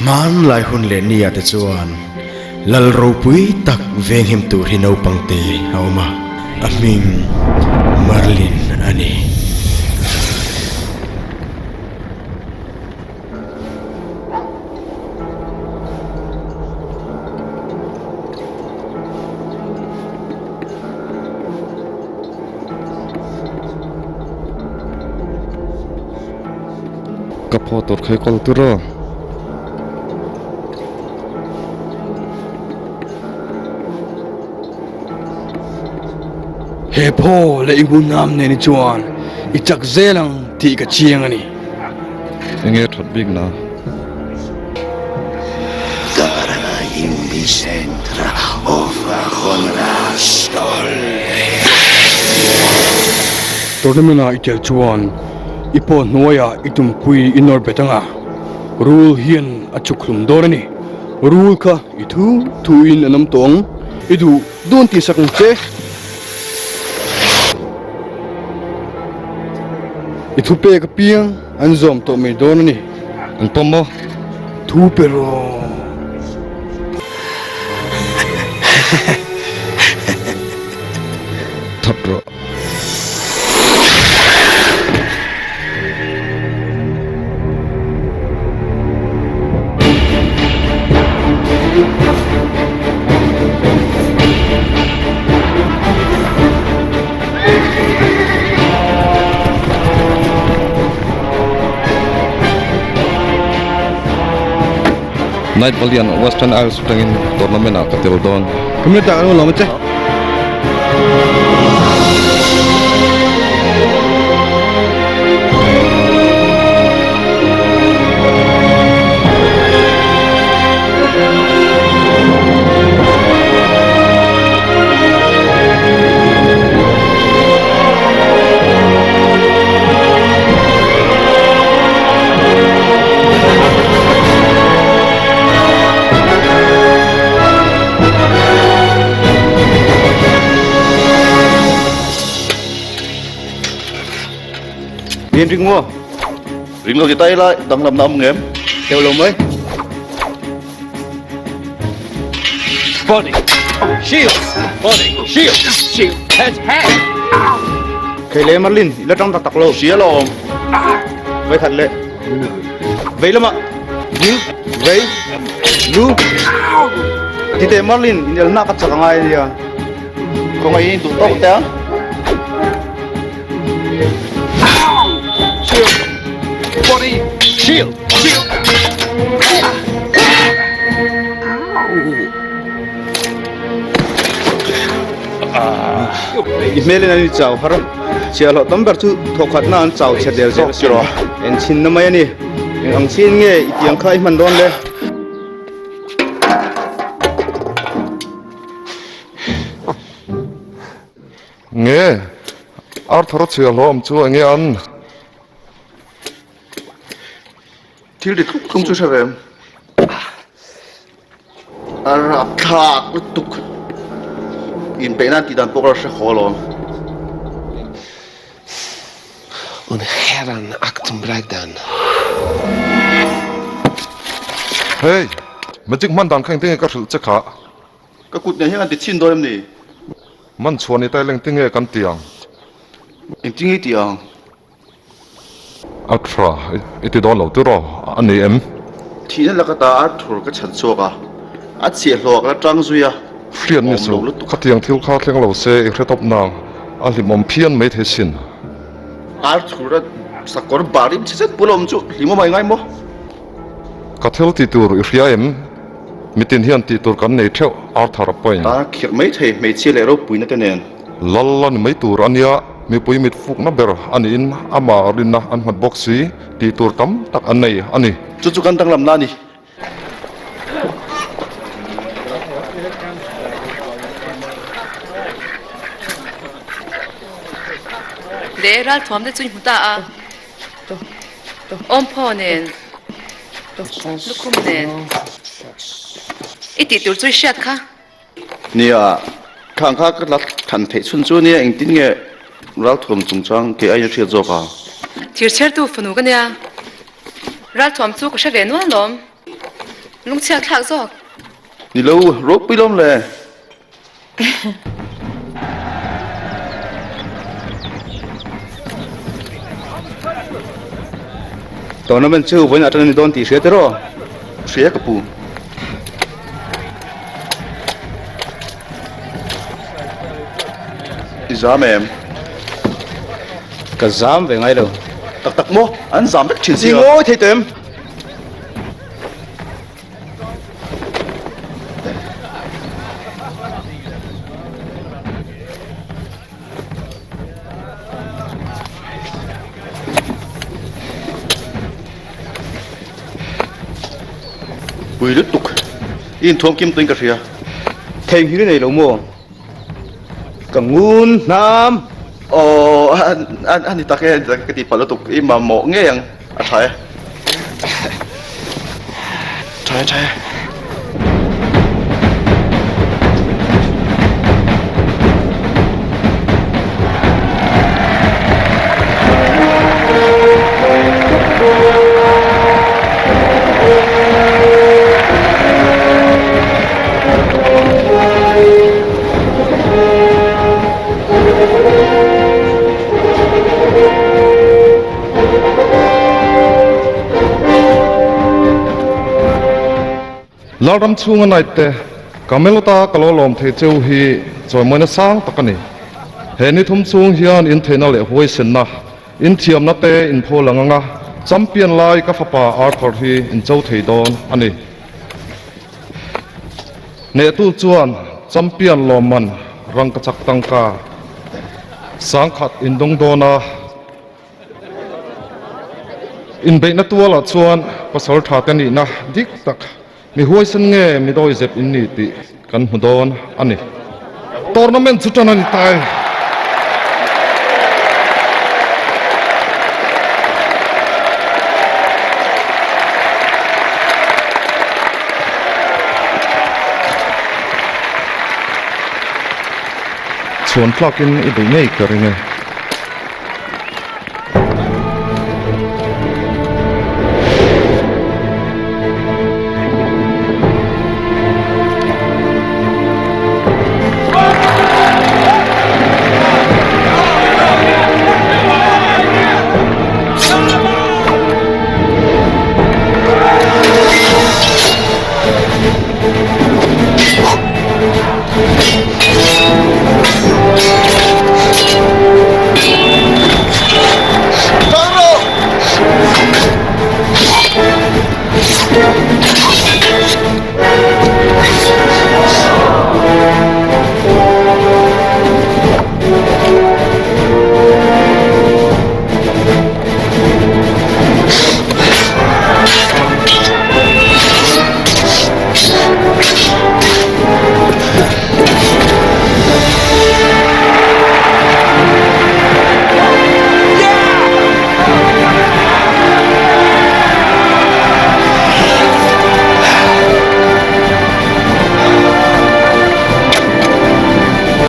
man lai hun le nia te chuan lal ro pui tak veng him tur hi no pangte hauma aming Merlin ani kapotor khai kol turo he po le ingun nam ne ni chuan I chak zelang ti ka chiang ani enge thot big na Cara in Vicentra ofra con la stolle. tournamenta itel chuan ipo noya itum pui inor betanga rule hian achuklum dorani rule kha ithu thuin anam tong idu don ti sakang che ithu pe ka piang anzom to me donani an pomo thu pero thotro Night Valiant Western Isles tangin tournament a katil don kamne ta ano lo mache Điên ring mua ring lo cái tay lại tăng làm năm ngém theo lồng ấy Body, shield, body, shield, head, cái lệ Merlin là trong tạc lô xía lồng vậy thật lệ vậy lắm ạ nhưng vậy lu thì thế Merlin giờ nãy cắt chẳng ai gì à không ai tụt tóc té body, shield, Merlin anh chào hả chia lọ tấm bạc chú thuộc hạt na anh chào chia đều dễ rồi anh xin năm mấy nè anh xin nghe tiếng khai mình đón lên nghe Arthur chia lom chu nghe an thiếu đi không chú sao em à thà cứ tục in bên anh thì đàn bốc ra sẽ khó lắm Un herran actum breakdown. hey magic man dan khang ting ka thil che kha cái cụt này hiện anh thì xin đôi em nè man chuan ni tai leng ting e kan tiang em tiếng ấy tiếng atra iti don lo tu ro ani em thì nó là cái ta thổi cái chân số cả chia lọ cái trăng duy à frian ni su khatiang thil kha thleng lo se e hretop na a limom phian mai the sin thổi ra sakor barim chỉ rất bùlom chú limo mai ngay mo ka thel ti tur ria em mitin hian ti tur kan nei theu Arthur point ta khiết mấy thầy mấy chia lẻ đâu bùi nó tên nè lallan mai tur ania mi pui mit fuk na ber ani in ama rinna an mat boxi ti tur tam tak an nei ani chú chú căn tăng làm na đi để ra thòm để chui chúng ta à ôm phò nè lúc không nè ít tí tuổi chui sẹt khá nè khang khá cái lát thành thể xuân xuân nè anh tin nghe rau thòm trùng trăng cái ai chưa做cả thiệt chết tu phần cái nè ra thòm chui có sẽ về nữa lắm lung chiang thak zok ni lo ro pilom le tournament chu voin atan ni don ti hre te ro hre ka pu exam em ka zam ve ngai lo tak tak mo an zam bek chin si ngoi thei tem quỳ đứt tục in thôm kim tinh cà phê thêm cái này lâu mồ cả ngun nam anh đi ta cái tí phải tục im mà mộ nghe rằng thấy lao ram chung anai te kamelota kalolom the cheu hi choi moina sang takani he ni thum chung hian in thena le huai sen na in thiam na te in pholanga champion lai ka fapa Arthur hi in chau thei don ani ne tu chuan champion loman rang ka chak tangka sang khat in dong dona in beina tuala chuan pasal tha te ni na dik tak mi huai san nge mi doi zep in ni ti kan hudon ani tournament chutan ani tai chuan tlakin i bei nei ka ringe